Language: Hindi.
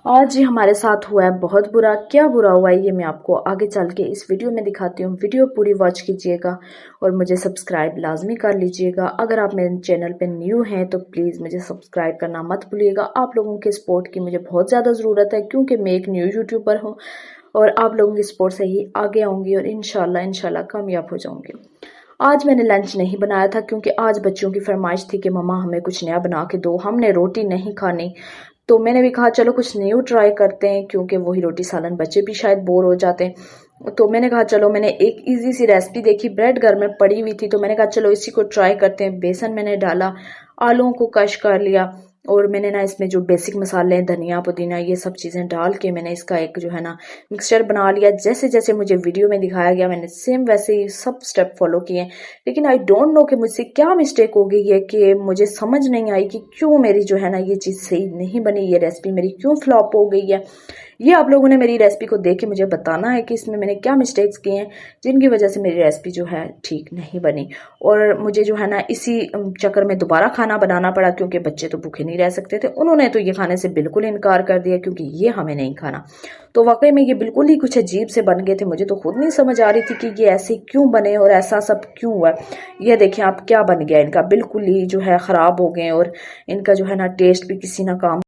आज ही हमारे साथ हुआ है बहुत बुरा। क्या बुरा हुआ है ये मैं आपको आगे चल के इस वीडियो में दिखाती हूँ। वीडियो पूरी वॉच कीजिएगा और मुझे सब्सक्राइब लाजमी कर लीजिएगा। अगर आप मेरे चैनल पे न्यू हैं तो प्लीज़ मुझे सब्सक्राइब करना मत भूलिएगा। आप लोगों के सपोर्ट की मुझे बहुत ज़्यादा ज़रूरत है क्योंकि मैं एक न्यू यूट्यूबर हूँ और आप लोगों की सपोर्ट से ही आगे आऊँगी और इंशाल्लाह कामयाब हो जाऊँगी। आज मैंने लंच नहीं बनाया था क्योंकि आज बच्चों की फरमाइश थी कि मम्मा हमें कुछ नया बना के दो, हमने रोटी नहीं खानी। तो मैंने भी कहा चलो कुछ न्यू ट्राई करते हैं क्योंकि वही रोटी सालन बच्चे भी शायद बोर हो जाते हैं। तो मैंने कहा चलो, मैंने एक इजी सी रेसिपी देखी, ब्रेड घर में पड़ी हुई थी तो मैंने कहा चलो इसी को ट्राई करते हैं। बेसन मैंने डाला, आलूओं को कश कर लिया और मैंने ना इसमें जो बेसिक मसाले हैं धनिया पुदीना ये सब चीज़ें डाल के मैंने इसका एक जो है ना मिक्सचर बना लिया। जैसे जैसे मुझे वीडियो में दिखाया गया मैंने सेम वैसे ही सब स्टेप फॉलो किए। लेकिन आई डोंट नो कि मुझसे क्या मिस्टेक हो गई है कि मुझे समझ नहीं आई कि क्यों मेरी जो है ना ये चीज़ सही नहीं बनी, ये रेसिपी मेरी क्यों फ्लॉप हो गई है। ये आप लोगों ने मेरी रेसिपी को देख के मुझे बताना है कि इसमें मैंने क्या मिस्टेक्स किए हैं जिनकी वजह से मेरी रेसिपी जो है ठीक नहीं बनी। और मुझे जो है ना इसी चक्कर में दोबारा खाना बनाना पड़ा क्योंकि बच्चे तो भूखे नहीं रह सकते थे। उन्होंने तो ये खाने से बिल्कुल इनकार कर दिया क्योंकि ये हमें नहीं खाना। तो वाकई में ये बिल्कुल ही कुछ अजीब से बन गए थे। मुझे तो खुद नहीं समझ आ रही थी कि ये ऐसे क्यों बने और ऐसा सब क्यों हुआ। ये देखिए आप क्या बन गया इनका, बिल्कुल ही जो है ख़राब हो गए और इनका जो है ना टेस्ट भी किसी ना काम